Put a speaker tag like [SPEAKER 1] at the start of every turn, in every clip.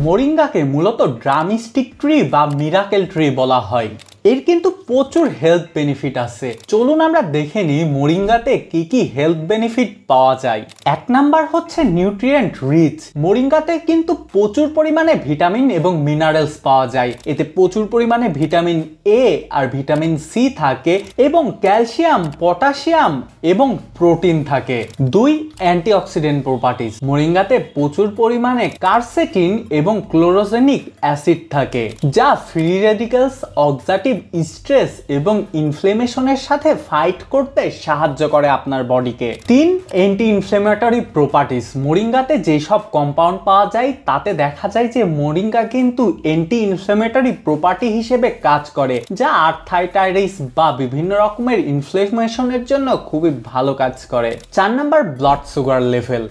[SPEAKER 1] মোরিঙ্গাকে মূলত drumstick tree বা miracle tree বলা হয়। এর কিন্তু প্রচুর হেলথ বেনিফিট আছে। চলুন আমরা দেখে নিই মোরিঙ্গাতে কি কি হেলথ বেনিফিট পাওয়া যায়। এক নাম্বার হচ্ছে নিউট্রিয়েন্ট রিচ। মোরিঙ্গাতে কিন্তু প্রচুর পরিমাণে ভিটামিন এবং মিনারেলস পাওয়া যায়। এতে প্রচুর পরিমাণে ভিটামিন এ আর ভিটামিন সি থাকে এবং ক্যালসিয়াম, পটাশিয়াম এবং প্রোটিন থাকে। 2. Antioxidant properties. মোরিঙ্গাতে প্রচুর পরিমাণে কারসেটিন এবং ক্লোরোজেনিক অ্যাসিড থাকে, যা ফ্রি রেডিক্যালস, অক্সিডেটিভ স্ট্রেস এবং ইনফ্লেমেশনের সাথে ফাইট করতে সাহায্য করে আপনার বডিকে। 3. Anti inflammatory properties. মোরিঙ্গাতে যেসব কম্পাউন্ড পাওয়া যায় তাতে দেখা যায় যে মোরিঙ্গা কিন্তু অ্যান্টি ইনফ্লেমেটরি প্রপার্টি হিসেবে কাজ করে, যা আর্থ্রাইটাইটিস বা বিভিন্ন রকমের ইনফ্লেমেশনের জন্য খুবই ভালো কাজ করে। 4 number blood sugar level.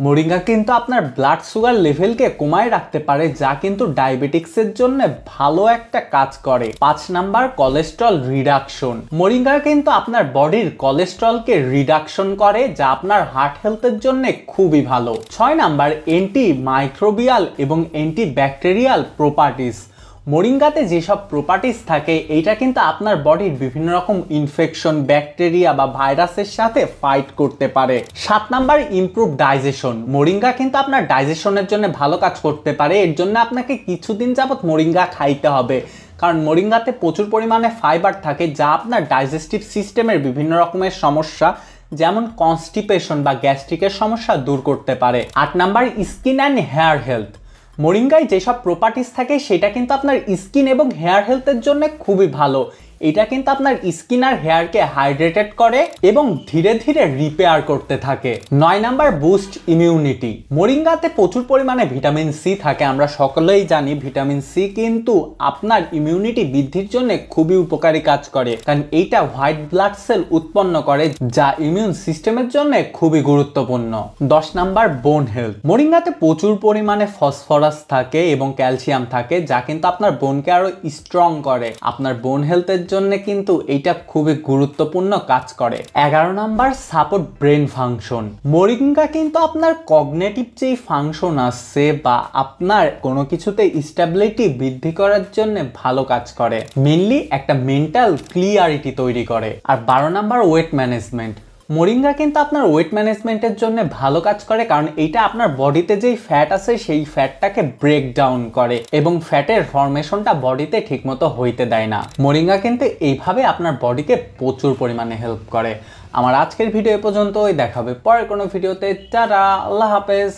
[SPEAKER 1] Moringa কিন্তু আপনার ব্লাড সুগার লেভেলকে কমায় রাখতে পারে, যা কিন্তু ডায়াবেটিক্সের জন্য ভালো একটা কাজ করে। 5 নাম্বার কোলেস্ট্রল রিডাকশন। মোরিঙ্গা কিন্তু আপনার বডির কোলেস্ট্রলকে রিডাকশন করে, যা আপনার হার্ট হেলথের জন্য খুবই ভালো। 6 নাম্বার অ্যান্টি মাইক্রোবিয়াল এবং অ্যান্টি ব্যাকটেরিয়াল প্রপার্টিজ। মোরিঙ্গাতে যেসব প্রপার্টিজ থাকে এইটা কিন্তু আপনার বডির বিভিন্ন রকম ইনফেকশন, ব্যাকটেরিয়া বা ভাইরাসের সাথে ফাইট করতে পারে। 7 নাম্বার ইমপ্রুভ ডাইজেশন। মোরিঙ্গা কিন্তু আপনার ডাইজেশনের জন্য ভালো কাজ করতে পারে। এর জন্য আপনাকে কিছুদিন যাবত মোরিঙ্গা খাইতে হবে, কারণ মোরিঙ্গাতে প্রচুর পরিমাণে ফাইবার থাকে, যা আপনার ডাইজেস্টিভ সিস্টেমের বিভিন্ন রকমের সমস্যা যেমন কনস্টিপেশন বা গ্যাস্ট্রিকের সমস্যা দূর করতে পারে। 8 number skin and hair health. মোরিঙ্গায় যেসব প্রপার্টিজ থাকে সেটা কিন্তু আপনার স্কিন এবং হেয়ার হেলথের জন্য খুবই ভালো। এটা কিন্তু আপনার স্কিন আর হেয়ারকে হাইড্রেটেড করে এবং ধীরে ধীরে রিপেয়ার করতে থাকে। 9 নাম্বার বুস্ট ইমিউনিটি। মোরিঙ্গাতে প্রচুর পরিমাণে ভিটামিন সি থাকে। আমরা সকলেই জানি ভিটামিন সি কিন্তু আপনার ইমিউনিটি বৃদ্ধির জন্য খুবই উপকারী কাজ করে, কারণ এইটা হোয়াইট ব্লাড সেল উৎপন্ন করে, যা ইমিউন সিস্টেমের জন্য খুবই গুরুত্বপূর্ণ। 10 নাম্বার বোন হেলথ। মোরিঙ্গাতে প্রচুর পরিমাণে ফসফরাস থাকে এবং ক্যালসিয়াম থাকে, যা কিন্তু আপনার বোনকে আরো স্ট্রং করে। আপনার বোন হেলথের জন্য কিন্তু এটা খুবই গুরুত্বপূর্ণ কাজ করে। 11 number support brain function. Moringa কিন্তু আপনার কগনিটিভ যেই ফাংশন আছে বা আপনার কোনো কিছুতে স্টেবিলিটি বৃদ্ধি করার জন্য ভালো কাজ করে, মেইনলি একটা মেন্টাল ক্লিয়ারিটি তৈরি করে। আর 12 নাম্বার ওয়েট ম্যানেজমেন্ট। মোরিঙ্গা কিন্তু আপনার ওয়েট ম্যানেজমেন্টের জন্য ভালো কাজ করে, কারণ এইটা আপনার বডিতে যেই ফ্যাট আছে সেই ফ্যাটটাকে ব্রেক ডাউন করে এবং ফ্যাটের ফরমেশনটা বডিতে ঠিকমতো হইতে দেয় না। মোরিঙ্গা কিন্তু এইভাবে আপনার বডিকে প্রচুর পরিমাণে হেল্প করে। আমার আজকের ভিডিও এ পর্যন্তই, দেখাবে পরের কোনো ভিডিওতে। টাটা, আল্লাহ হাফেজ।